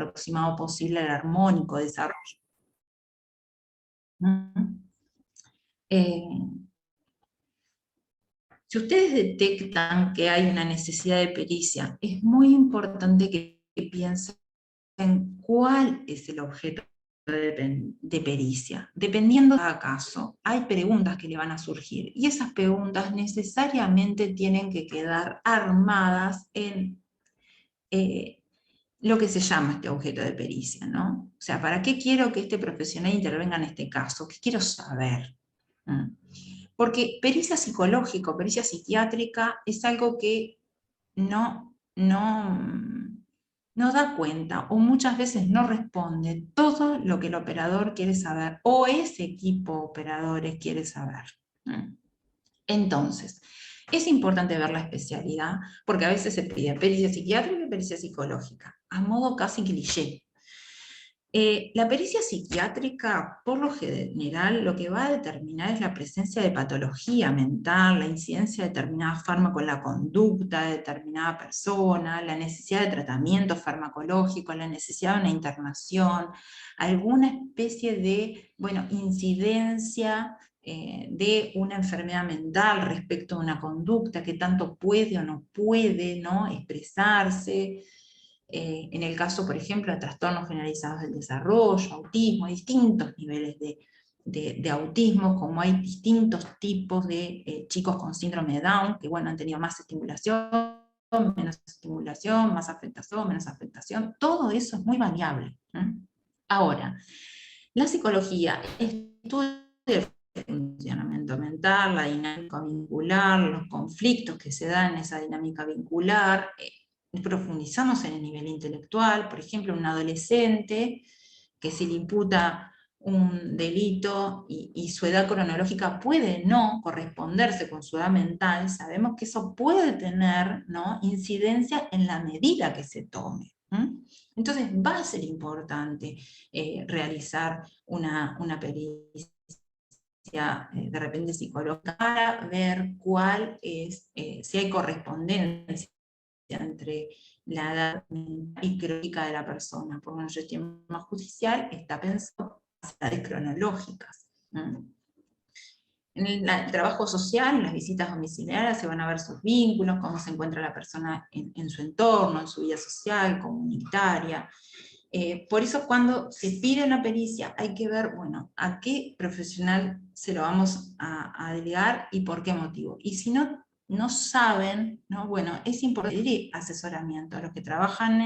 aproximado posible al armónico desarrollo. Si ustedes detectan que hay una necesidad de pericia, es muy importante que piensen en cuál es el objeto de pericia. Dependiendo de cada caso, hay preguntas que le van a surgir y esas preguntas necesariamente tienen que quedar armadas en lo que se llama este objeto de pericia, ¿no? O sea, ¿para qué quiero que este profesional intervenga en este caso? ¿Qué quiero saber? Porque pericia psicológica o pericia psiquiátrica es algo que no da cuenta o muchas veces no responde todo lo que el operador quiere saber o ese equipo de operadores quiere saber. Entonces, es importante ver la especialidad porque a veces se pide pericia psiquiátrica y pericia psicológica, a modo casi cliché. La pericia psiquiátrica, por lo general, lo que va a determinar es la presencia de patología mental, la incidencia de determinada fármaco en la conducta de determinada persona, la necesidad de tratamiento farmacológico, la necesidad de una internación, alguna especie de, incidencia de una enfermedad mental respecto a una conducta que tanto puede o no puede, ¿no?, expresarse. En el caso, por ejemplo, de trastornos generalizados del desarrollo, autismo, distintos niveles de autismo, como hay distintos tipos de chicos con síndrome de Down, que han tenido más estimulación, menos estimulación, más afectación, menos afectación, todo eso es muy variable. Ahora, la psicología estudia el funcionamiento mental, la dinámica vincular, los conflictos que se dan en esa dinámica vincular, profundizamos en el nivel intelectual, por ejemplo, un adolescente que se le imputa un delito y su edad cronológica puede no corresponderse con su edad mental, sabemos que eso puede tener, ¿no?, incidencia en la medida que se tome. Entonces va a ser importante realizar una pericia de repente psicológica para ver cuál es, si hay correspondencia entre la edad y crónica de la persona, porque el sistema judicial está pensado en las edades cronológicas. En el trabajo social, en las visitas domiciliarias, se van a ver sus vínculos, cómo se encuentra la persona en su entorno, en su vida social, comunitaria. Por eso cuando se pide una pericia hay que ver, a qué profesional se lo vamos a delegar y por qué motivo. Y si no saben, ¿no?, es importante pedir asesoramiento a los que trabajan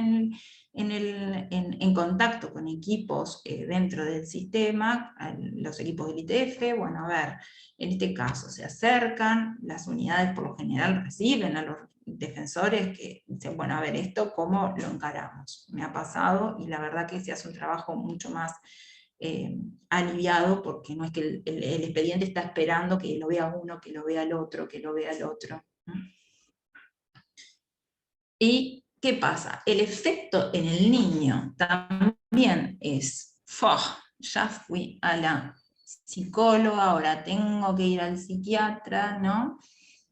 en contacto con equipos dentro del sistema, los equipos del ITF, a ver, en este caso se acercan, las unidades por lo general reciben a los defensores que dicen, a ver, esto cómo lo encaramos. Me ha pasado y la verdad que se hace un trabajo mucho más aliviado, porque no es que el expediente está esperando que lo vea uno, que lo vea el otro, que lo vea el otro. ¿Y qué pasa? El efecto en el niño también es, ya fui a la psicóloga, ahora tengo que ir al psiquiatra, ¿no?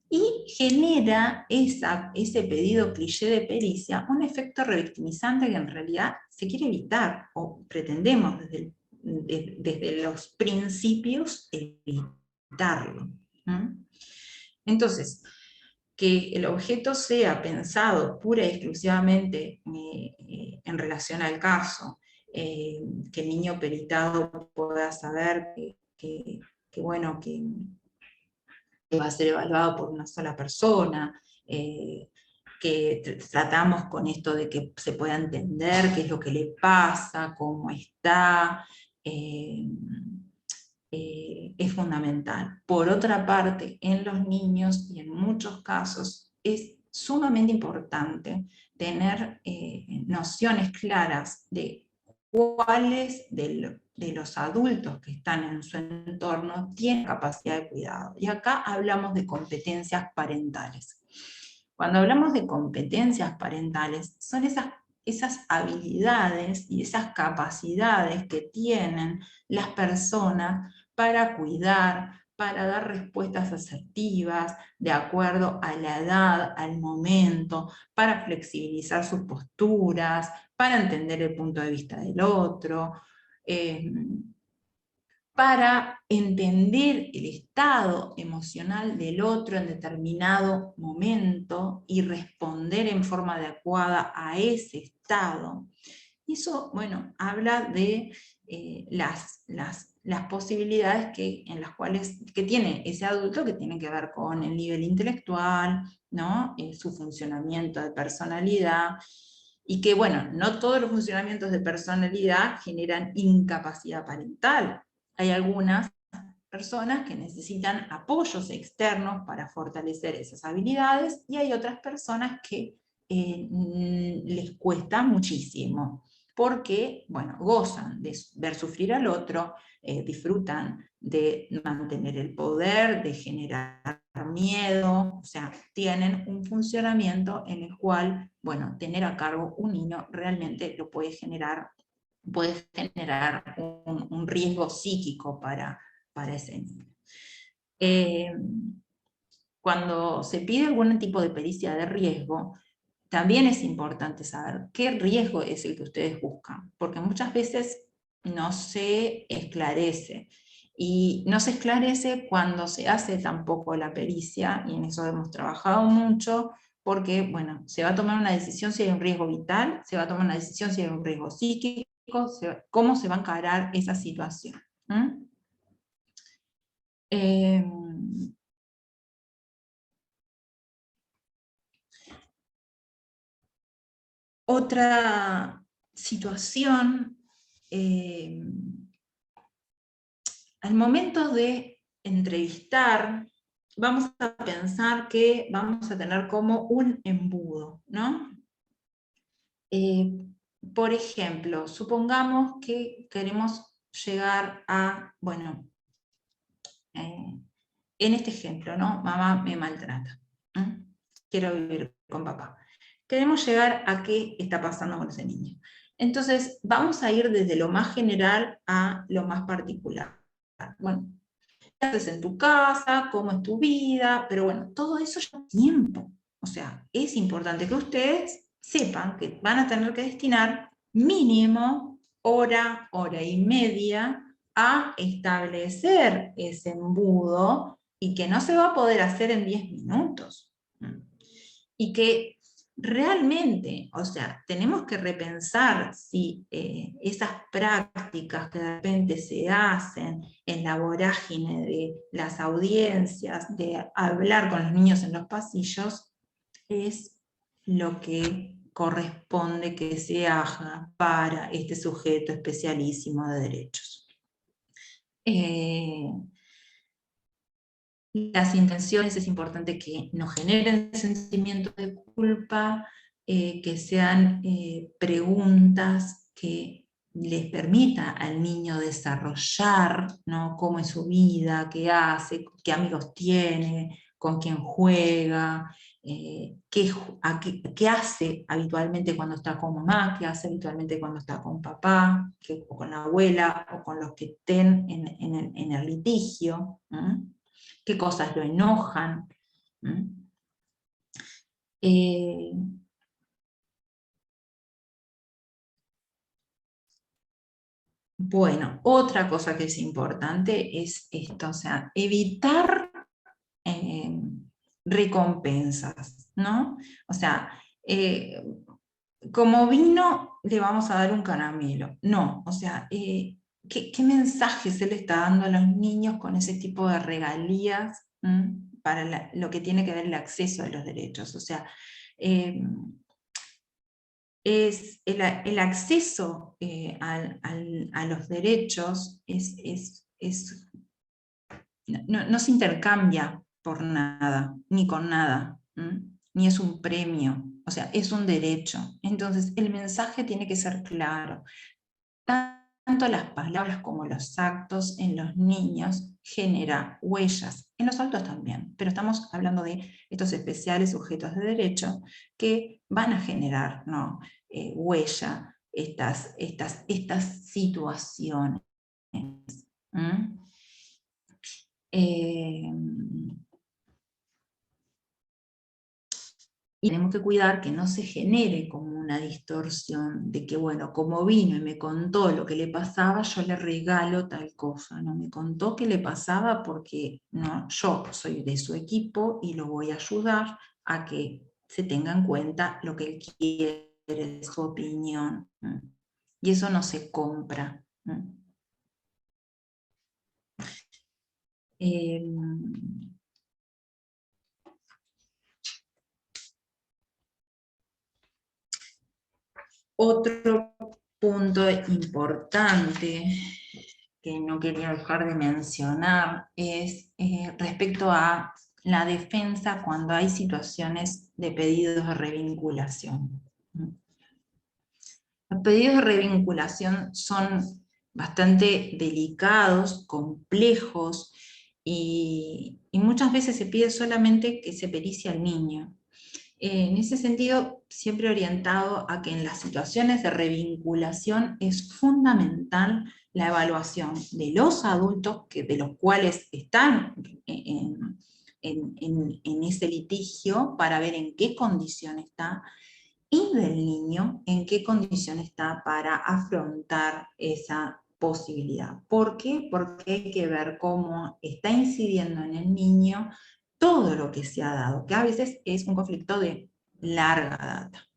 Y genera ese pedido cliché de pericia un efecto revictimizante que en realidad se quiere evitar, o pretendemos desde los principios evitarlo. Entonces, que el objeto sea pensado pura y exclusivamente en relación al caso, que el niño peritado pueda saber que va a ser evaluado por una sola persona, que tratamos con esto de que se pueda entender qué es lo que le pasa, cómo está, es fundamental. Por otra parte, en los niños y en muchos casos es sumamente importante tener nociones claras de cuáles de los adultos que están en su entorno tienen capacidad de cuidado. Y acá hablamos de competencias parentales. Cuando hablamos de competencias parentales, son esas habilidades y esas capacidades que tienen las personas para cuidar, para dar respuestas asertivas, de acuerdo a la edad, al momento, para flexibilizar sus posturas, para entender el punto de vista del otro, para entender el estado emocional del otro en determinado momento y responder en forma adecuada a ese estado. Y eso, bueno, habla de las posibilidades en las cuales que tiene ese adulto, que tienen que ver con el nivel intelectual, ¿no? Su funcionamiento de personalidad, y que, bueno, no todos los funcionamientos de personalidad generan incapacidad parental. Hay algunas personas que necesitan apoyos externos para fortalecer esas habilidades, y hay otras personas que les cuesta muchísimo, porque, bueno, gozan de ver sufrir al otro, disfrutan de mantener el poder, de generar miedo, o sea, tienen un funcionamiento en el cual, bueno, tener a cargo un niño realmente lo puede generar un riesgo psíquico para ese niño. Cuando se pide algún tipo de pericia de riesgo, también es importante saber qué riesgo es el que ustedes buscan, porque muchas veces no se esclarece. Y no se esclarece cuando se hace tampoco la pericia, y en eso hemos trabajado mucho, porque, bueno, se va a tomar una decisión si hay un riesgo vital, se va a tomar una decisión si hay un riesgo psíquico, cómo se va a encarar esa situación. Otra situación, al momento de entrevistar, vamos a pensar que vamos a tener como un embudo, ¿no? Por ejemplo, supongamos que queremos llegar a, bueno, en este ejemplo, ¿no? Mamá me maltrata. Quiero vivir con papá. Queremos llegar a qué está pasando con ese niño. Entonces, vamos a ir desde lo más general a lo más particular. Bueno, ¿qué haces en tu casa? ¿Cómo es tu vida? Pero bueno, todo eso lleva tiempo. O sea, es importante que ustedes sepan que van a tener que destinar mínimo hora, hora y media a establecer ese embudo, y que no se va a poder hacer en 10 minutos. Y que realmente, o sea, tenemos que repensar si esas prácticas que de repente se hacen en la vorágine de las audiencias, de hablar con los niños en los pasillos, es lo que corresponde que se haga para este sujeto especialísimo de derechos. Las intenciones es importante que no generen sentimientos de culpa, que sean preguntas que les permita al niño desarrollar, ¿no? Cómo es su vida, qué hace, qué amigos tiene, con quién juega, qué hace habitualmente cuando está con mamá, qué hace habitualmente cuando está con papá, o con la abuela, o con los que estén en el litigio. Qué cosas lo enojan. Bueno, otra cosa que es importante es esto, o sea, evitar recompensas, ¿no? O sea, como vino le vamos a dar un caramelo. No, o sea, ¿qué mensaje se le está dando a los niños con ese tipo de regalías para lo que tiene que ver el acceso a los derechos? O sea, es el acceso a los derechos no se intercambia por nada, ni con nada, ni es un premio, o sea, es un derecho. Entonces, el mensaje tiene que ser claro. Tanto las palabras como los actos en los niños genera huellas, en los adultos también, pero estamos hablando de estos especiales sujetos de derecho que van a generar, ¿no? Huella, estas situaciones. Eh, Y tenemos que cuidar que no se genere como una distorsión de que, bueno, como vino y me contó lo que le pasaba, yo le regalo tal cosa. No me contó qué le pasaba porque no, yo soy de su equipo y lo voy a ayudar a que se tenga en cuenta lo que él quiere, su opinión. Y eso no se compra. Eh, Otro punto importante que no quería dejar de mencionar es respecto a la defensa cuando hay situaciones de pedidos de revinculación. Los pedidos de revinculación son bastante delicados, complejos, y muchas veces se pide solamente que se pericie al niño. En ese sentido, siempre orientado a que en las situaciones de revinculación es fundamental la evaluación de los adultos de los cuales están en ese litigio para ver en qué condición está y del niño en qué condición está para afrontar esa posibilidad. ¿Por qué? Porque hay que ver cómo está incidiendo en el niño todo lo que se ha dado, que a veces es un conflicto de larga data.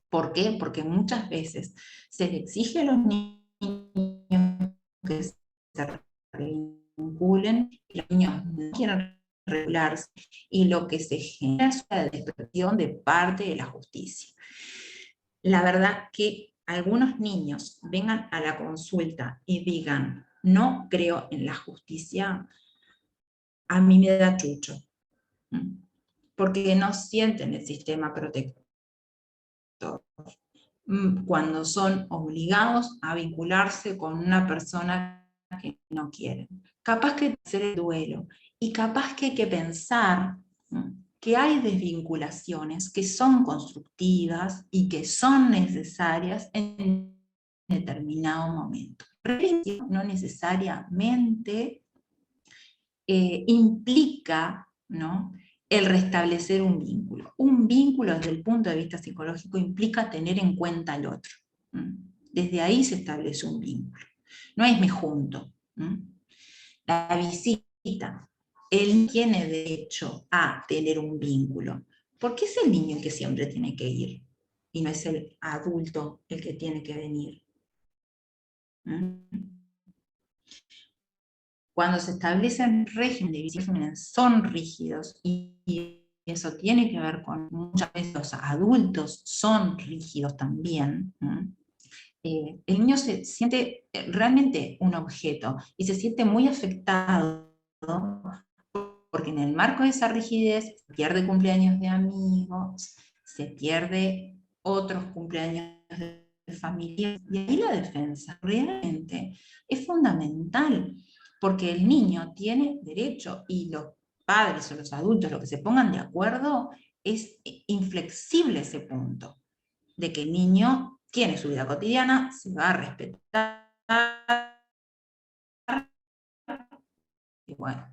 ¿Por qué? Porque muchas veces se le exige a los niños que se vinculen y los niños no quieren regularse y lo que se genera es una desprotección de parte de la justicia. La verdad que algunos niños vengan a la consulta y digan, no creo en la justicia, a mí me da chucho, porque no sienten el sistema protector cuando son obligados a vincularse con una persona que no quieren. Capaz que hacer el duelo y capaz que hay que pensar que hay desvinculaciones que son constructivas y que son necesarias en determinado momento. Pero no necesariamente implica, ¿no?, el restablecer un vínculo. Un vínculo desde el punto de vista psicológico implica tener en cuenta al otro. Desde ahí se establece un vínculo. No es me junto. La visita, él tiene derecho a tener un vínculo, porque es el niño el que siempre tiene que ir y no es el adulto el que tiene que venir. Cuando se establecen regímenes de visitaciones son rígidos y eso tiene que ver con muchas veces los adultos son rígidos también. El niño se siente realmente un objeto y se siente muy afectado porque en el marco de esa rigidez se pierde cumpleaños de amigos, se pierde otros cumpleaños de familia, y ahí la defensa realmente es fundamental, porque el niño tiene derecho y los padres o los adultos, lo que se pongan de acuerdo, es inflexible ese punto, de que el niño tiene su vida cotidiana, se va a respetar, y bueno,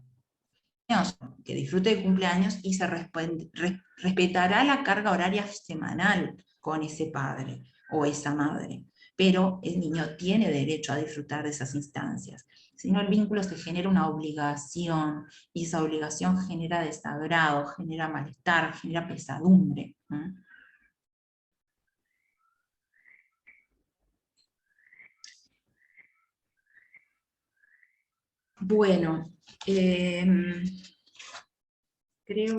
que disfrute de cumpleaños y se respetará la carga horaria semanal con ese padre o esa madre, pero el niño tiene derecho a disfrutar de esas instancias. Si no, el vínculo se genera una obligación y esa obligación genera desagrado, genera malestar, genera pesadumbre. Bueno, creo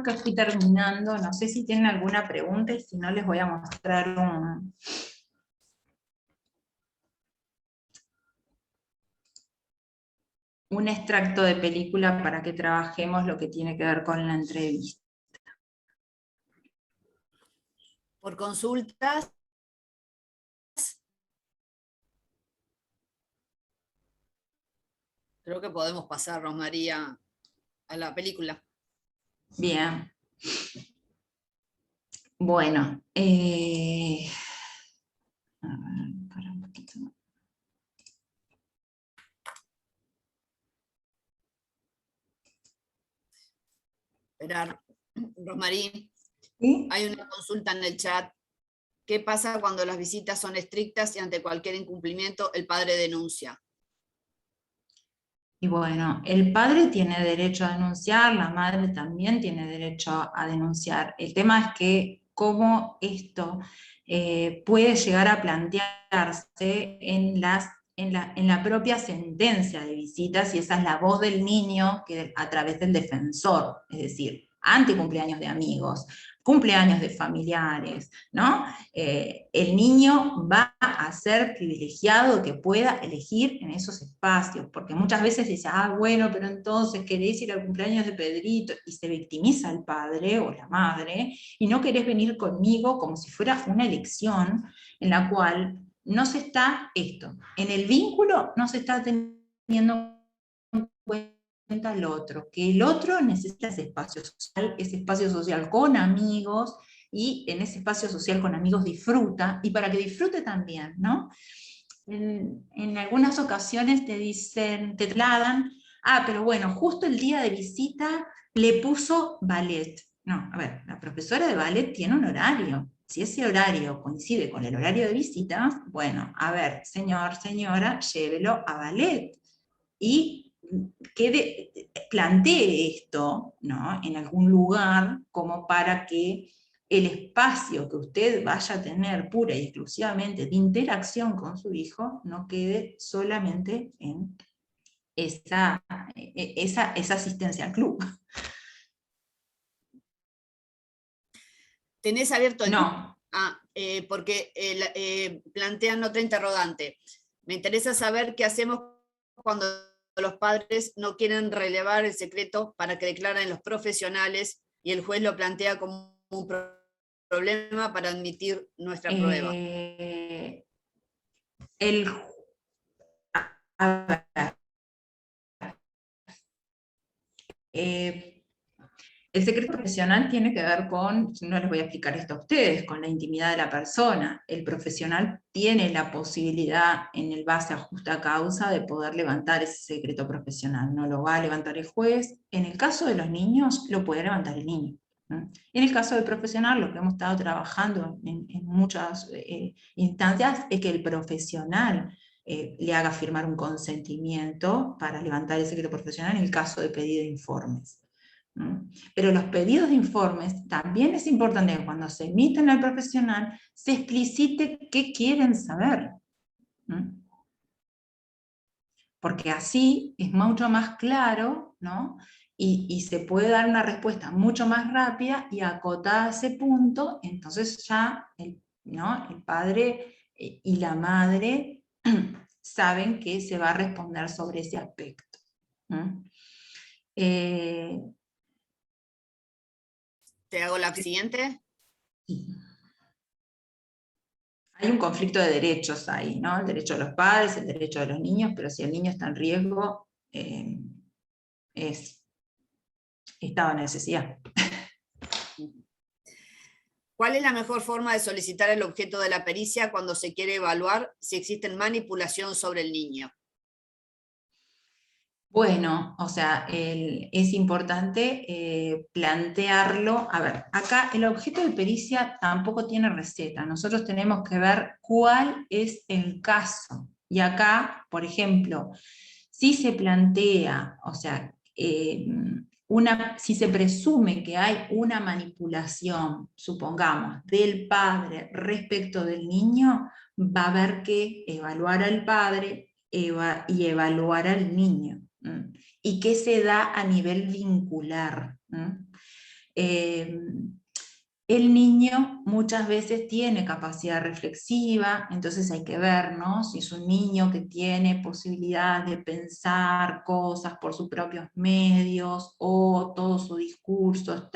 que estoy terminando. No sé si tienen alguna pregunta y si no les voy a mostrar un extracto de película para que trabajemos lo que tiene que ver con la entrevista. Por consultas. Creo que podemos pasarnos, María, a la película. Bien. Bueno, a ver, para un poquito. Esperar, Rosmarí, ¿Sí? hay una consulta en el chat. ¿Qué pasa cuando las visitas son estrictas y ante cualquier incumplimiento el padre denuncia? Y bueno, el padre tiene derecho a denunciar, la madre también tiene derecho a denunciar. El tema es que cómo esto puede llegar a plantearse en la propia sentencia de visitas, y esa es la voz del niño que, a través del defensor, es decir, ante cumpleaños de amigos, cumpleaños de familiares, ¿no? El niño va a ser privilegiado que pueda elegir en esos espacios, porque muchas veces dice, ah, bueno, pero entonces querés ir al cumpleaños de Pedrito, y se victimiza el padre o la madre, y no querés venir conmigo, como si fuera una elección en la cual no se está en el vínculo no se está teniendo en cuenta el otro, que el otro necesita ese espacio social con amigos, y en ese espacio social con amigos disfruta, y para que disfrute también, ¿no? En algunas ocasiones te dicen, te trasladan, ah, pero bueno, justo el día de visita le puso ballet. No, a ver, la profesora de ballet tiene un horario. Si ese horario coincide con el horario de visitas, bueno, a ver, señor, señora, llévelo a ballet. Y plantee esto, ¿no?, en algún lugar, como para que el espacio que usted vaya a tener pura y exclusivamente de interacción con su hijo no quede solamente en esa asistencia al club. ¿Tenés abierto el link? No. Porque plantean otra interrogante. Me interesa saber qué hacemos cuando los padres no quieren relevar el secreto para que declaren los profesionales y el juez lo plantea como un problema para admitir nuestra prueba. El, a ver, el secreto profesional tiene que ver con, no les voy a explicar esto a ustedes, con la intimidad de la persona. El profesional tiene la posibilidad, en el base a justa causa, de poder levantar ese secreto profesional. No lo va a levantar el juez. En el caso de los niños, lo puede levantar el niño. En el caso del profesional, lo que hemos estado trabajando en muchas instancias es que el profesional le haga firmar un consentimiento para levantar el secreto profesional en el caso de pedido de informes. Pero los pedidos de informes también es importante que cuando se emiten al profesional se explicite qué quieren saber. Porque así es mucho más claro, ¿no? Y se puede dar una respuesta mucho más rápida y acotada a ese punto. Entonces ya ¿no?, el padre y la madre saben que se va a responder sobre ese aspecto. ¿Te hago la siguiente? Hay un conflicto de derechos ahí, ¿no? El derecho de los padres, el derecho de los niños, pero si el niño está en riesgo, es estado de necesidad. ¿Cuál es la mejor forma de solicitar el objeto de la pericia cuando se quiere evaluar si existe manipulación sobre el niño? Bueno, o sea, es importante plantearlo. A ver, acá el objeto de pericia tampoco tiene receta. Nosotros tenemos que ver cuál es el caso. Y acá, por ejemplo, si se plantea, o sea, si se presume que hay una manipulación, supongamos, del padre respecto del niño, va a haber que evaluar al padre y evaluar al niño. ¿Y qué se da a nivel vincular? El niño muchas veces tiene capacidad reflexiva, entonces hay que ver, ¿no?, si es un niño que tiene posibilidad de pensar cosas por sus propios medios, o todo su discurso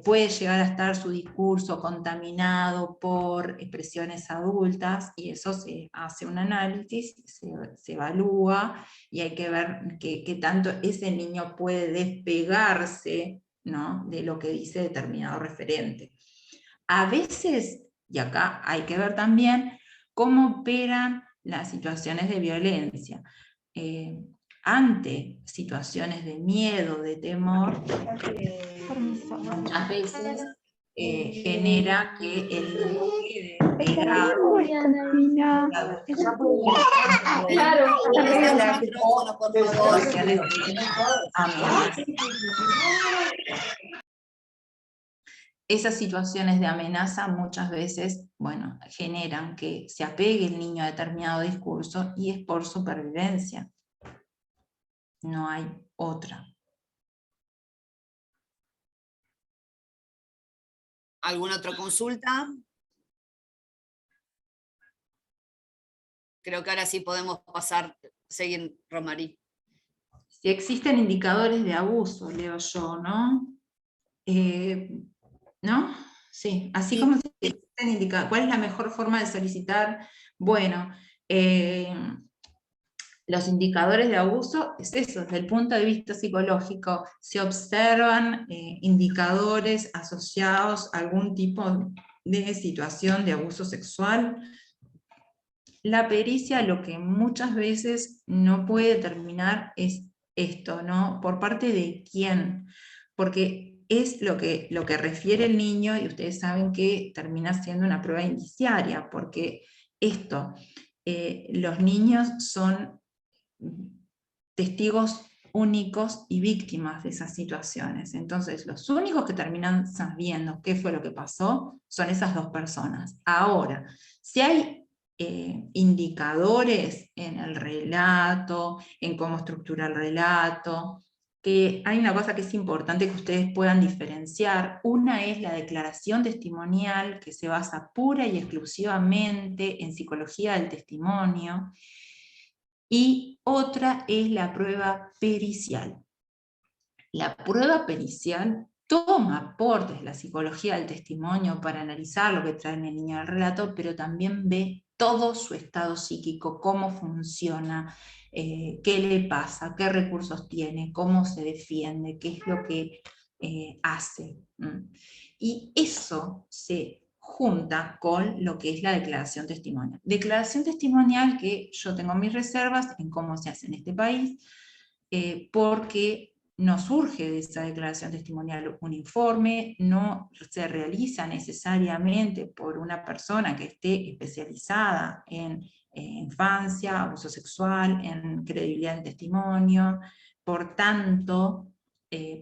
puede llegar a estar su discurso contaminado por expresiones adultas, y eso se hace un análisis, se evalúa, y hay que ver qué tanto ese niño puede despegarse, ¿no?, de lo que dice determinado referente. A veces, y acá hay que ver también, cómo operan las situaciones de violencia. Ante situaciones de miedo, de temor, muchas veces genera que el niño quede pegado micrófono, por favor. Esas situaciones de amenaza muchas veces, bueno, generan que se apegue el niño a determinado discurso y es por supervivencia. No hay otra. ¿Alguna otra consulta? Creo que ahora sí podemos pasar, seguir, Romarí. Si existen indicadores de abuso, leo yo, ¿no? ¿No? Sí, así Sí. como si existen indicadores. ¿Cuál es la mejor forma de solicitar? Bueno, los indicadores de abuso es eso, desde el punto de vista psicológico, se observan indicadores asociados a algún tipo de situación de abuso sexual. La pericia lo que muchas veces no puede determinar es esto, ¿no? ¿Por parte de quién? Porque es lo que refiere el niño y ustedes saben que termina siendo una prueba indiciaria, porque esto, los niños son testigos únicos y víctimas de esas situaciones. Entonces, los únicos que terminan sabiendo qué fue lo que pasó son esas dos personas. Ahora, si hay indicadores en el relato, en cómo estructura el relato, que hay una cosa que es importante que ustedes puedan diferenciar. Una es la declaración testimonial, que se basa pura y exclusivamente en psicología del testimonio, y otra es la prueba pericial. La prueba pericial toma aportes de la psicología del testimonio para analizar lo que trae el niño al relato, pero también ve todo su estado psíquico, cómo funciona, qué le pasa, qué recursos tiene, cómo se defiende, qué es lo que hace. Y eso se junta con lo que es la declaración testimonial. Declaración testimonial que yo tengo mis reservas en cómo se hace en este país, porque no surge de esa declaración testimonial un informe, no se realiza necesariamente por una persona que esté especializada en infancia, abuso sexual, en credibilidad del testimonio. Por tanto,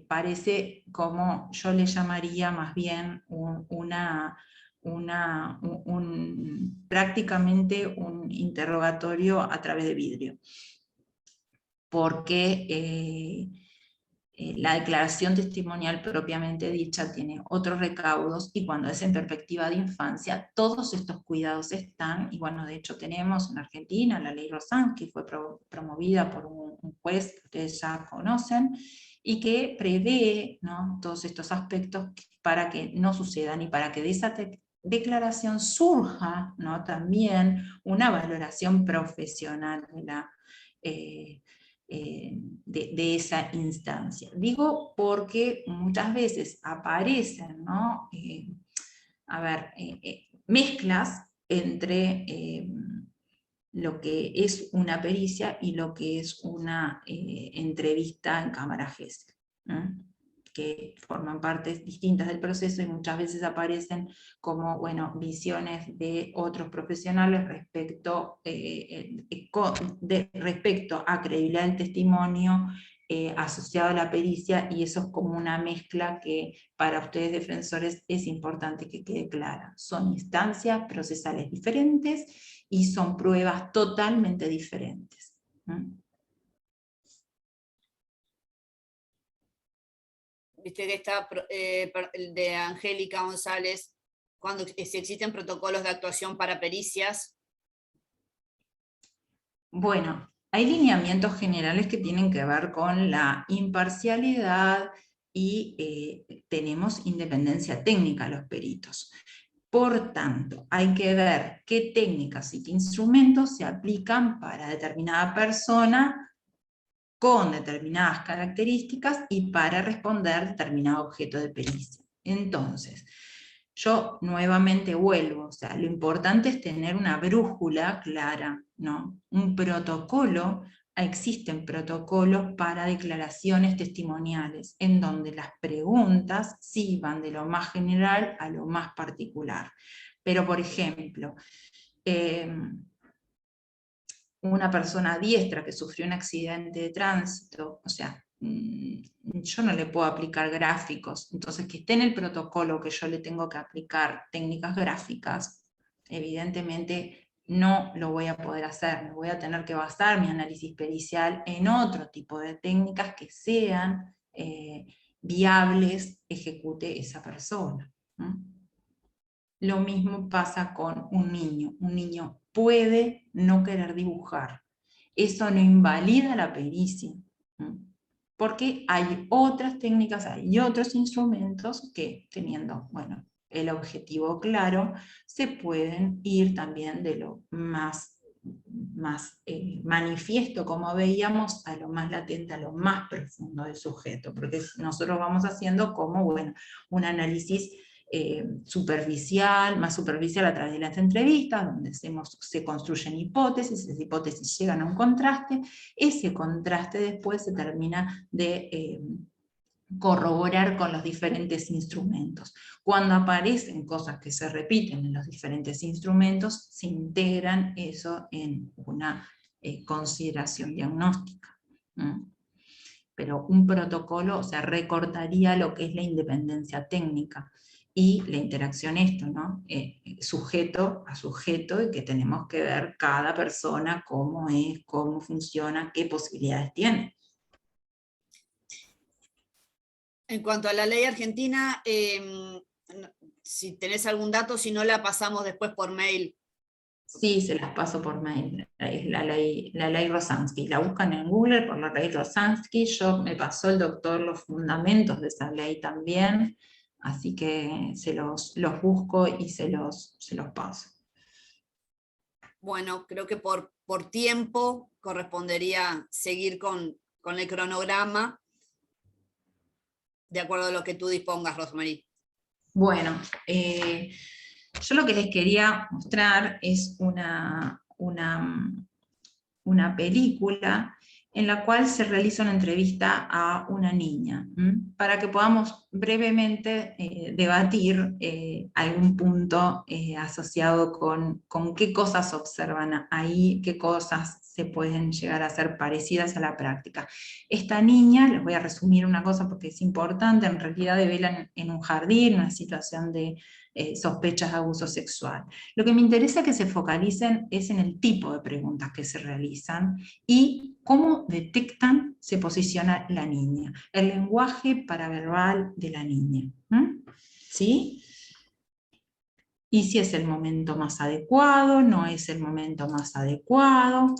parece como yo le llamaría más bien prácticamente un interrogatorio a través de vidrio. Porque la declaración testimonial propiamente dicha tiene otros recaudos, y cuando es en perspectiva de infancia, todos estos cuidados están, y bueno, de hecho tenemos en Argentina la ley Rosan, que fue promovida por un juez que ustedes ya conocen, y que prevé, ¿no?, todos estos aspectos para que no sucedan, y para que de esa declaración surja, ¿no?, también una valoración profesional de la de esa instancia. Digo porque muchas veces aparecen, ¿no?, mezclas entre lo que es una pericia y lo que es una entrevista en cámara GESEL, que forman partes distintas del proceso y muchas veces aparecen como, bueno, visiones de otros profesionales respecto a credibilidad del testimonio asociado a la pericia, y eso es como una mezcla que para ustedes defensores es importante que quede clara. Son instancias procesales diferentes y son pruebas totalmente diferentes. Viste que está de Angélica González, cuando si existen protocolos de actuación para pericias. Bueno, hay lineamientos generales que tienen que ver con la imparcialidad y tenemos independencia técnica los peritos. Por tanto, hay que ver qué técnicas y qué instrumentos se aplican para determinada persona con determinadas características y para responder determinado objeto de pericia. Entonces, Yo nuevamente vuelvo, o sea, lo importante es tener una brújula clara, ¿no? Un protocolo, existen protocolos para declaraciones testimoniales, en donde las preguntas sí van de lo más general a lo más particular. Pero, por ejemplo, una persona diestra que sufrió un accidente de tránsito, o sea, yo no le puedo aplicar gráficos, entonces que esté en el protocolo que yo le tengo que aplicar técnicas gráficas, evidentemente no lo voy a poder hacer, me voy a tener que basar mi análisis pericial en otro tipo de técnicas que sean viables, ejecute esa persona. Lo mismo pasa con un niño. Un niño puede no querer dibujar. Eso no invalida la pericia, porque hay otras técnicas, hay otros instrumentos que, teniendo, bueno, el objetivo claro, se pueden ir también de lo más manifiesto, como veíamos, a lo más latente, a lo más profundo del sujeto, porque nosotros vamos haciendo como, bueno, un análisis superficial, más superficial a través de las entrevistas, donde se construyen hipótesis, esas hipótesis llegan a un contraste, ese contraste después se termina de corroborar con los diferentes instrumentos. Cuando aparecen cosas que se repiten en los diferentes instrumentos, se integran eso en una consideración diagnóstica. Pero un protocolo, o sea, recortaría lo que es la independencia técnica y la interacción ¿no? Sujeto a sujeto, y que tenemos que ver cada persona cómo es, cómo funciona, qué posibilidades tiene. En cuanto a la ley argentina, si tenés algún dato, si no la pasamos después por mail. Sí, se las paso por mail. Es la ley Rosansky. La buscan en Google por la ley Rosansky. Me pasó el doctor los fundamentos de esa ley también, así que los busco y se los paso. Bueno, creo que por tiempo correspondería seguir con el cronograma, de acuerdo a lo que tú dispongas, Rosmarie. Bueno, yo lo que les quería mostrar es una película en la cual se realiza una entrevista a una niña, para que podamos brevemente debatir algún punto asociado con qué cosas observan ahí, qué cosas se pueden llegar a ser parecidas a la práctica. Esta niña, les voy a resumir una cosa porque es importante, en realidad develan en un jardín, una situación de sospechas de abuso sexual. Lo que me interesa que se focalicen es en el tipo de preguntas que se realizan y cómo detectan, se posiciona la niña, el lenguaje paraverbal de la niña. ¿Sí? Y si es el momento más adecuado, no es el momento más adecuado.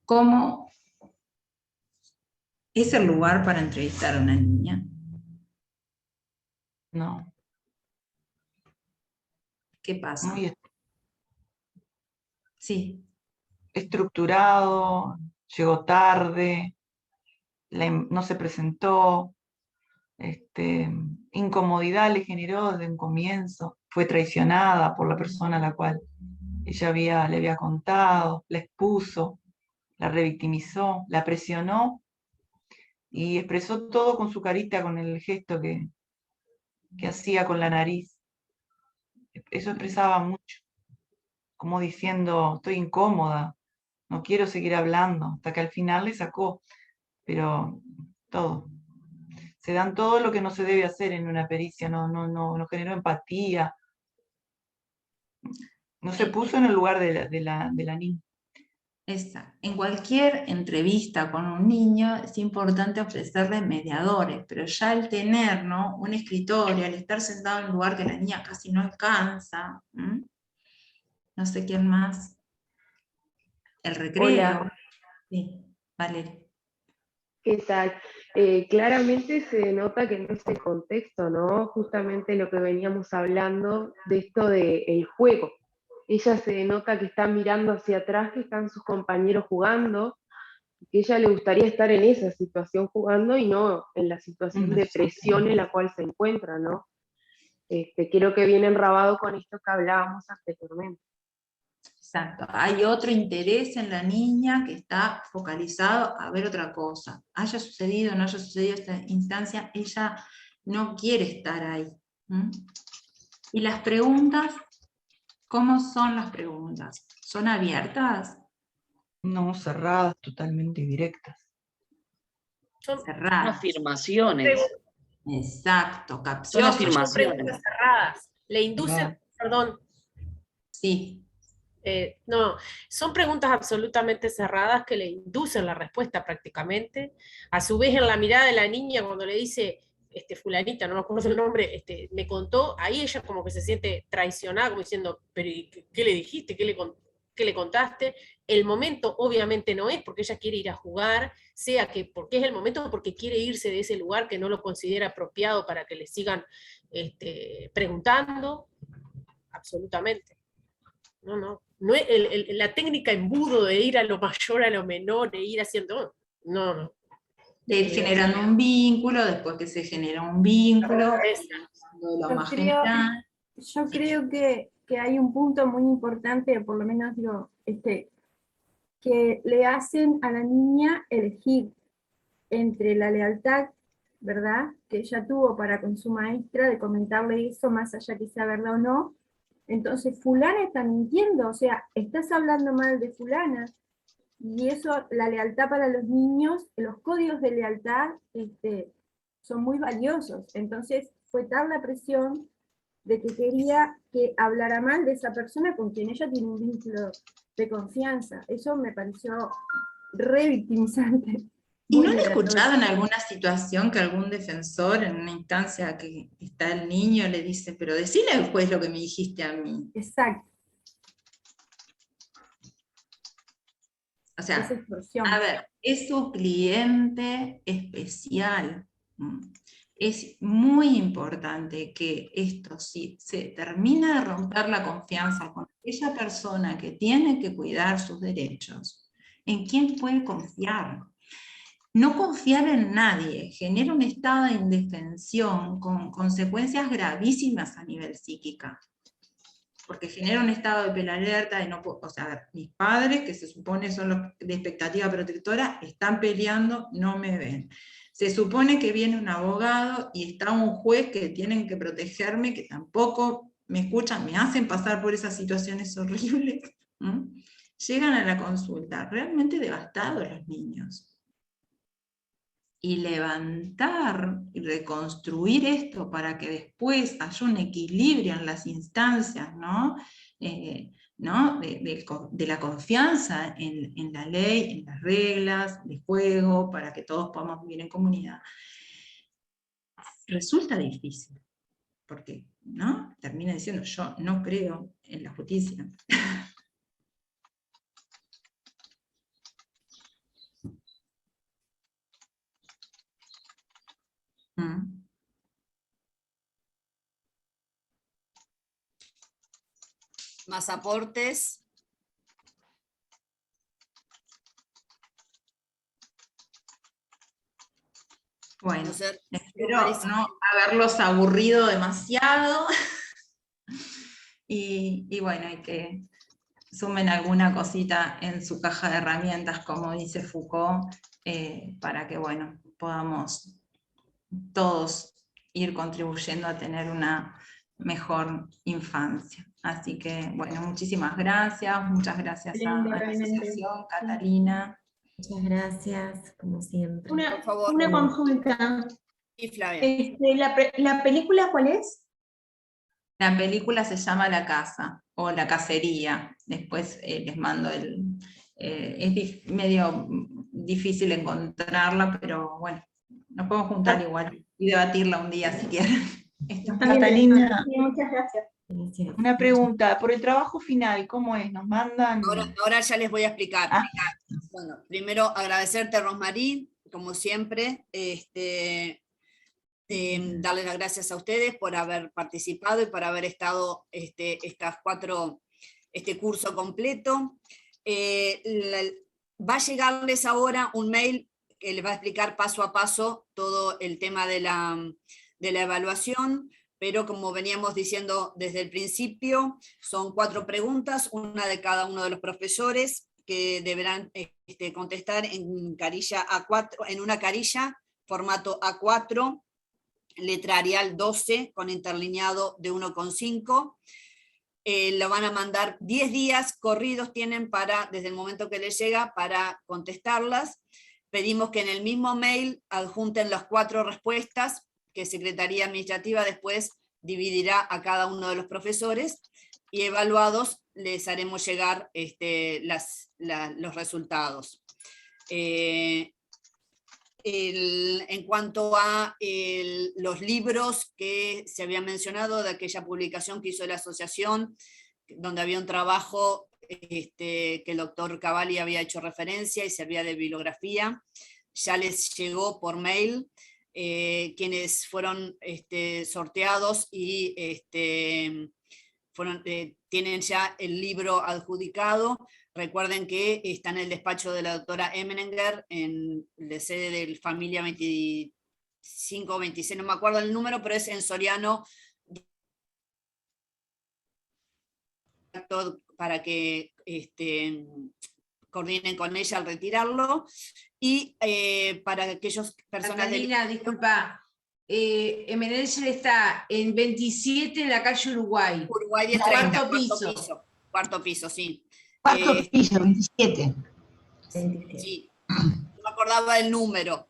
¿Cómo es el lugar para entrevistar a una niña? No. ¿Qué pasa? Muy Sí. estructurado, llegó tarde, no se presentó, incomodidad le generó desde un comienzo, fue traicionada por la persona a la cual ella le había contado, la expuso, la revictimizó, la presionó y expresó todo con su carita, con el gesto que hacía con la nariz. Eso expresaba mucho, como diciendo, estoy incómoda, no quiero seguir hablando, hasta que al final le sacó, pero todo. Se dan todo lo que no se debe hacer en una pericia, no generó empatía, no se puso en el lugar de la niña. Exacto. En cualquier entrevista con un niño es importante ofrecerle mediadores, pero ya al tener, ¿no?, un escritorio, al estar sentado en un lugar que la niña casi no alcanza, no sé quién más, el recreo. Hola. Sí, Valeria. ¿Qué tal? Claramente se nota que no es el contexto, ¿no? Justamente lo que veníamos hablando de esto del juego. ella se nota que está mirando hacia atrás, que están sus compañeros jugando, que ella le gustaría estar en esa situación jugando y no en la situación de presión en la cual se encuentra, ¿no? Creo que viene enrabado con esto que hablábamos anteriormente. Exacto. Hay otro interés en la niña que está focalizado a ver otra cosa. Haya sucedido o no haya sucedido esta instancia, ella no quiere estar ahí. ¿Mm? Y las preguntas, ¿cómo son las preguntas? ¿Son abiertas? No, cerradas, totalmente directas. Son Cerradas. Afirmaciones. Exacto, Son capciosas. afirmaciones. preguntas cerradas. Le inducen, Claro. perdón, Sí. no, son preguntas absolutamente cerradas que le inducen la respuesta prácticamente. A su vez, en la mirada de la niña, cuando le dice, fulanita, no me acuerdo el nombre, me contó, ahí ella como que se siente traicionada, como diciendo, pero ¿qué le dijiste? ¿Qué le contaste? El momento obviamente no es porque ella quiere ir a jugar, sea que porque es el momento o porque quiere irse de ese lugar que no lo considera apropiado para que le sigan preguntando, absolutamente. No es la técnica embudo de ir a lo mayor a lo menor, de ir haciendo, no. De ir generando un vínculo, después que se genera un vínculo, de lo más general. Yo creo que hay un punto muy importante, por lo menos que le hacen a la niña elegir entre la lealtad, ¿verdad?, que ella tuvo para con su maestra, de comentarle eso, más allá que sea verdad o no. Entonces, fulana está mintiendo, o sea, estás hablando mal de fulana, y eso, la lealtad para los niños, los códigos de lealtad son muy valiosos. Entonces, fue tal la presión de que quería que hablara mal de esa persona con quien ella tiene un vínculo de confianza. Eso me pareció re victimizante. ¿Y Muy no han liberador. escuchado en alguna situación que algún defensor, en una instancia que está el niño, le dice, pero decile al juez lo que me dijiste a mí? Exacto. O sea, Esa extorsión. a ver, es su cliente especial. Es muy importante que esto, si se termina de romper la confianza con aquella persona que tiene que cuidar sus derechos, ¿en quién puede confiar? No confiar en nadie genera un estado de indefensión con consecuencias gravísimas a nivel psíquica. Porque genera un estado de pelalerta, de no, o sea, mis padres, que se supone son los de expectativa protectora, están peleando, no me ven. Se supone que viene un abogado y está un juez que tienen que protegerme, que tampoco me escuchan, me hacen pasar por esas situaciones horribles. Llegan a la consulta realmente devastados los niños. Y levantar y reconstruir esto para que después haya un equilibrio en las instancias, ¿no? De la confianza en la ley, en las reglas de juego, para que todos podamos vivir en comunidad. Resulta difícil, porque ¿no? Termina diciendo, yo no creo en la justicia. Más aportes. Bueno, No sé, espero no haberlos aburrido demasiado. Y bueno, y que sumen alguna cosita en su caja de herramientas, como dice Foucault, para que bueno, podamos todos ir contribuyendo a tener una mejor infancia. Así que, bueno, muchísimas gracias, muchas gracias a la asociación, Catalina. Muchas gracias, como siempre. Por favor. Una consulta. Y Flavia. ¿La película cuál es? La película se llama La Casa, o La Cacería. Después les mando es medio difícil encontrarla, pero bueno, nos podemos juntar igual y debatirla un día si quieren. Catalina, Sí, muchas gracias. una pregunta, por el trabajo final, ¿cómo es? ¿Nos mandan? Ahora ya les voy a explicar. Ah. Bueno, primero agradecerte, Rosmarie, como siempre, darles las gracias a ustedes por haber participado y por haber estado estas 4 este curso completo. Va a llegarles ahora un mail que les va a explicar paso a paso todo el tema de la evaluación, pero como veníamos diciendo desde el principio, son 4 preguntas, una de cada uno de los profesores, que deberán contestar en carilla A4, en una carilla, formato A4, letra Arial 12, con interlineado de 1,5. Lo van a mandar 10 días corridos, tienen desde el momento que les llega, para contestarlas. Pedimos que en el mismo mail adjunten las 4 respuestas, que Secretaría Administrativa después dividirá a cada uno de los profesores, y evaluados les haremos llegar los resultados. En cuanto a los libros que se habían mencionado, de aquella publicación que hizo la asociación, donde había un trabajo que el doctor Cavalli había hecho referencia y servía de bibliografía, ya les llegó por mail. Quienes fueron sorteados y tienen ya el libro adjudicado. Recuerden que está en el despacho de la doctora Emeninger, en la sede del Familia 25 o 26, no me acuerdo el número, pero es en Soriano, para que coordinen con ella al retirarlo. Y para aquellos personas... Catalina, disculpa, Emenenger está en 27 en la calle Uruguay. Uruguay 1030, cuarto piso, sí. Cuarto piso, 27. Sí, no me acordaba del número.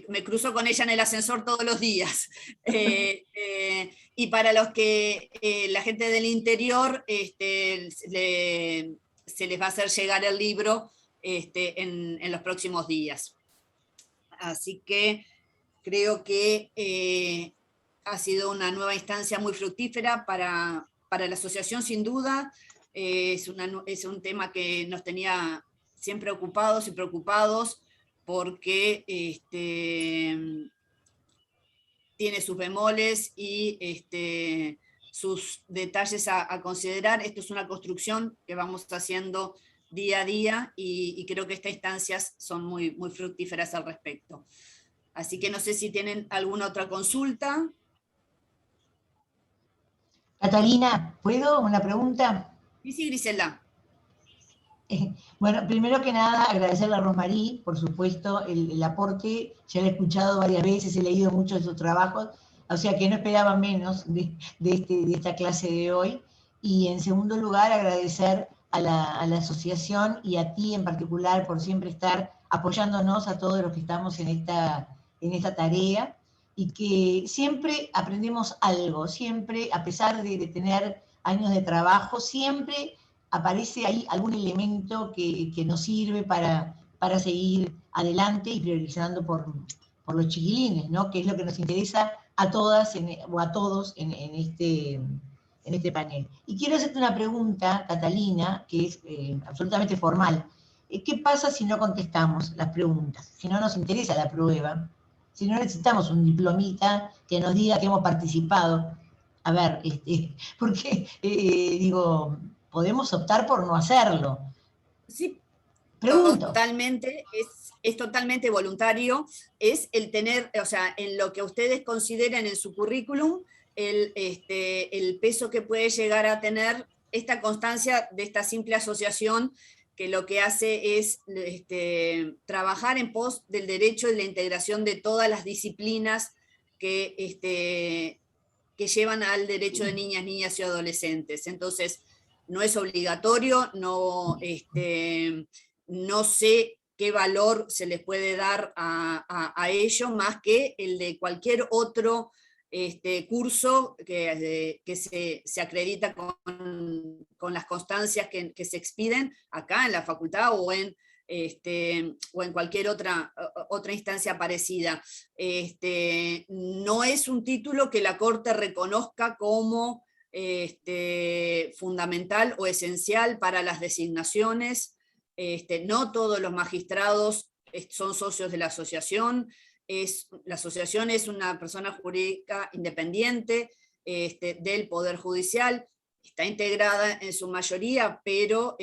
Me cruzo con ella en el ascensor todos los días. Y para los que la gente del interior se les va a hacer llegar el libro en los próximos días. Así que creo que ha sido una nueva instancia muy fructífera para la asociación, sin duda. Es un tema que nos tenía siempre ocupados y preocupados, porque tiene sus bemoles y sus detalles a considerar. Esto es una construcción que vamos haciendo día a día, y creo que estas instancias son muy, muy fructíferas al respecto. Así que no sé si tienen alguna otra consulta. Catalina, ¿puedo? ¿Una pregunta? Sí, Griselda. Bueno, primero que nada, agradecerle a Rosmarie, por supuesto, el aporte. Ya lo he escuchado varias veces, he leído muchos de sus trabajos, o sea que no esperaba menos de esta clase de hoy. Y en segundo lugar, agradecer a la asociación y a ti en particular por siempre estar apoyándonos a todos los que estamos en esta tarea, y que siempre aprendemos algo, siempre, a pesar de tener años de trabajo, siempre aparece ahí algún elemento que nos sirve para seguir adelante y priorizando por los chiquilines, ¿no? Que es lo que nos interesa a todas o a todos en este panel. Y quiero hacerte una pregunta, Catalina, que es absolutamente formal. ¿Qué pasa si no contestamos las preguntas? Si no nos interesa la prueba, si no necesitamos un diplomita que nos diga que hemos participado. A ver, porque digo, podemos optar por no hacerlo. Sí, pregunto. Totalmente, es totalmente voluntario, es el tener, o sea, en lo que ustedes consideren en su currículum, el peso que puede llegar a tener esta constancia de esta simple asociación, que lo que hace es trabajar en pos del derecho y la integración de todas las disciplinas que llevan al derecho de niñas, niñas y adolescentes. Entonces, no es obligatorio, no sé qué valor se les puede dar a ello, más que el de cualquier otro curso que se acredita con las constancias que se expiden acá en la facultad o en cualquier otra instancia parecida. No es un título que la Corte reconozca como fundamental o esencial para las designaciones. No todos los magistrados son socios de la asociación. La asociación es una persona jurídica independiente del Poder Judicial. está integrada en su mayoría, pero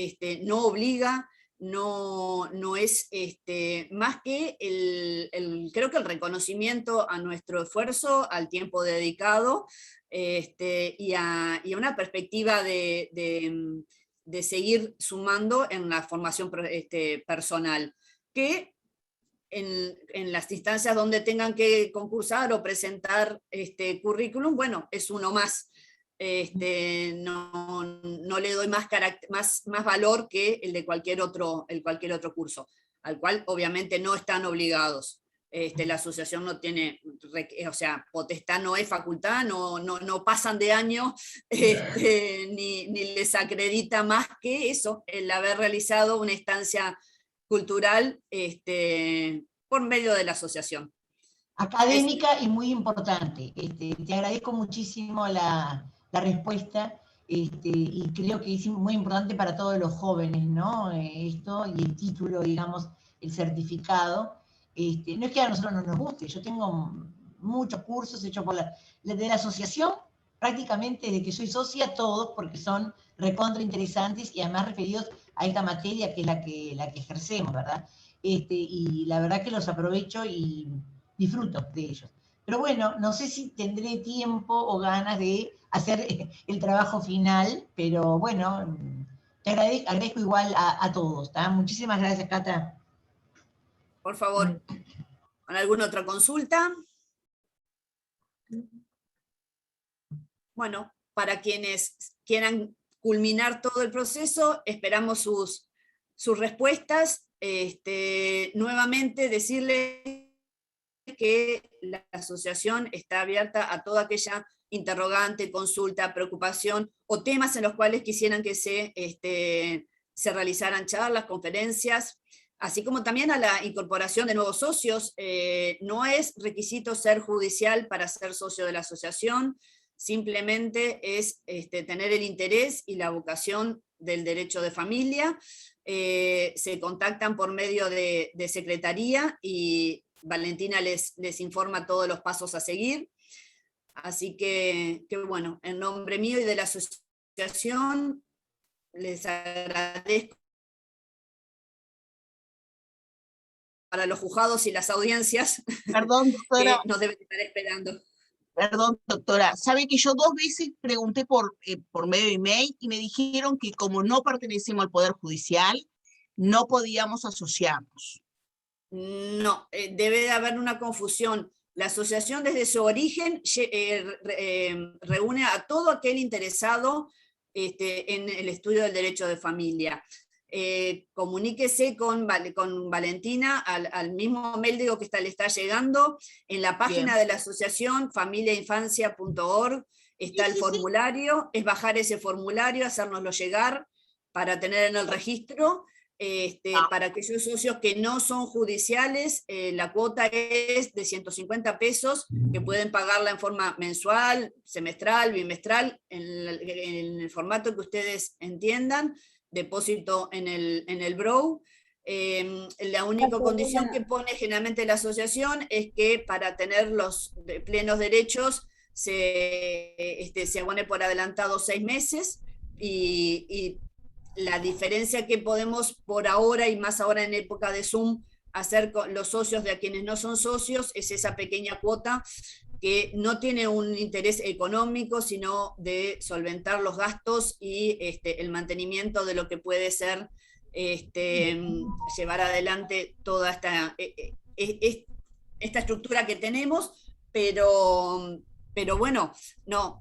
no obliga, no es más que creo que el reconocimiento a nuestro esfuerzo, al tiempo dedicado, y a una perspectiva de seguir sumando en la formación personal, que en las instancias donde tengan que concursar o presentar currículum, bueno, es uno más. No le doy más valor que el de cualquier otro curso, al cual obviamente no están obligados. La asociación no tiene, o sea, potestad, no es facultad, no pasan de año, ni les acredita más que eso, el haber realizado una estancia cultural por medio de la asociación. Académica y muy importante. Te agradezco muchísimo la respuesta, y creo que es muy importante para todos los jóvenes, ¿no? Esto y el título, digamos, el certificado. No es que a nosotros no nos guste, yo tengo muchos cursos hechos por de la asociación, prácticamente desde que soy socia, todos, porque son recontra interesantes y además referidos a esta materia que es la que ejercemos, ¿verdad? Y la verdad que los aprovecho y disfruto de ellos. Pero bueno, no sé si tendré tiempo o ganas de hacer el trabajo final, pero bueno, te agradezco igual a todos, ¿está? Muchísimas gracias, Cata. Por favor, ¿con alguna otra consulta? Bueno, para quienes quieran culminar todo el proceso, esperamos sus respuestas. Nuevamente decirles que la asociación está abierta a toda aquella interrogante, consulta, preocupación o temas en los cuales quisieran que se realizaran charlas, conferencias, así como también a la incorporación de nuevos socios. No es requisito ser judicial para ser socio de la asociación, simplemente es tener el interés y la vocación del derecho de familia. Se contactan por medio de secretaría y Valentina les informa todos los pasos a seguir. Así que bueno, en nombre mío y de la asociación, les agradezco para los juzgados y las audiencias. Perdón, doctora. Que nos deben estar esperando. Perdón, doctora. Sabe que yo 2 veces pregunté por medio de email y me dijeron que como no pertenecemos al Poder Judicial, no podíamos asociarnos. No, debe de haber una confusión. La asociación desde su origen reúne a todo aquel interesado en el estudio del derecho de familia. Comuníquese con Valentina al mismo mail que le está llegando. En la página de la asociación, familiainfancia.org, está el formulario. Es bajar ese formulario, hacérnoslo llegar para tener en el registro. Para aquellos socios que no son judiciales, la cuota es de 150 pesos, que pueden pagarla en forma mensual, semestral, bimestral, en el formato que ustedes entiendan, depósito en el BROW. La única condición que pone generalmente la asociación es que para tener los plenos derechos se abone por adelantado 6 meses, y la diferencia que podemos por ahora, y más ahora en época de Zoom, hacer con los socios de a quienes no son socios, es esa pequeña cuota que no tiene un interés económico, sino de solventar los gastos y el mantenimiento de lo que puede ser llevar adelante toda esta estructura que tenemos, pero bueno, no,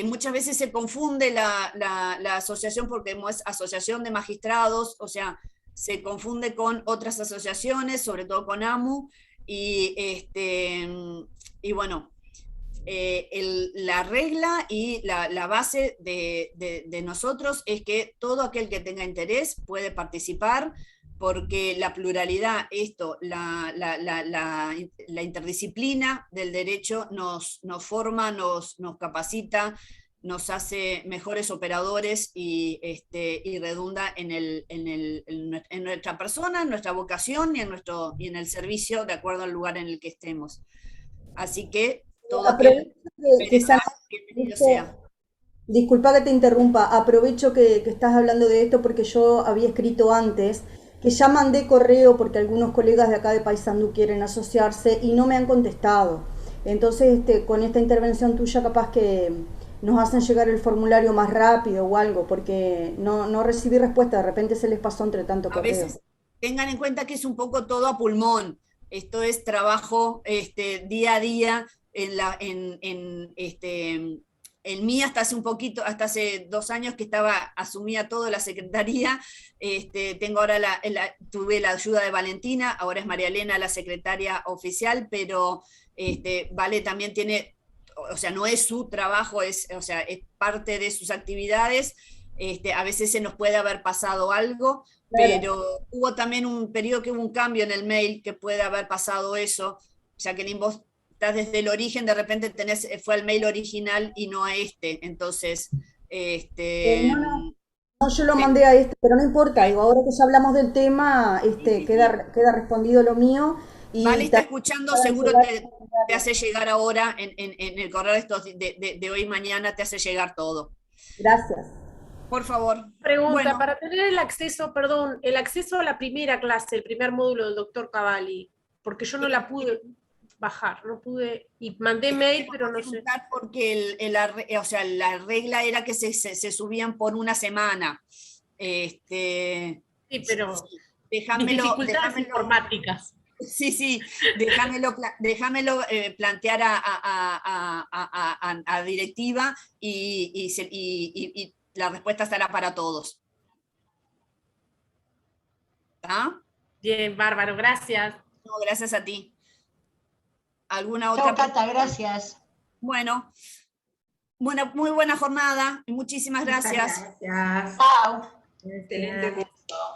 muchas veces se confunde la asociación porque es asociación de magistrados, o sea, se confunde con otras asociaciones, sobre todo con AMU, y bueno, la regla y la base de nosotros es que todo aquel que tenga interés puede participar, porque la pluralidad, la interdisciplina del derecho nos forma, nos capacita, nos hace mejores operadores y redunda en nuestra persona, en nuestra vocación y en el servicio de acuerdo al lugar en el que estemos. Así que todo aquel interesado, bienvenido sea. Disculpa que te interrumpa, aprovecho que estás hablando de esto porque yo había escrito antes que ya mandé correo porque algunos colegas de acá de Paysandú quieren asociarse y no me han contestado. Entonces, con esta intervención tuya capaz que nos hacen llegar el formulario más rápido o algo, porque no recibí respuesta, de repente se les pasó entre tanto A correo. veces tengan en cuenta que es un poco todo a pulmón. Esto es trabajo día a día en mí hasta hace un poquito, hasta hace 2 años que asumía toda la secretaría. Tengo ahora tuve la ayuda de Valentina, ahora es María Elena la secretaria oficial, pero Vale también tiene, o sea, no es su trabajo, es parte de sus actividades. A veces se nos puede haber pasado algo, pero hubo también un periodo que hubo un cambio en el mail que puede haber pasado eso. Jacqueline, vos estás desde el origen, de repente fue al mail original y no a este, entonces... No, yo lo mandé a este, pero no importa, digo, ahora que ya hablamos del tema, queda respondido lo mío. Y Vale, está escuchando, seguro te hace llegar ahora en el correo de hoy y mañana, te hace llegar todo. Gracias. Por favor. Pregunta, bueno, para tener el acceso a la primera clase, el primer módulo del doctor Cavalli, porque yo no la pude bajar, no pude, y mandé mail, pero no sé. Porque la regla era que se subían por una semana. Sí, pero déjamelo informáticas. Sí, déjamelo plantear a directiva y la respuesta estará para todos. ¿Está? Bien, bárbaro, gracias. No, gracias a ti. ¿Alguna otra? Chao, Cata, gracias. Bueno, muy buena jornada y muchísimas gracias. Gracias. Chao. Excelente curso.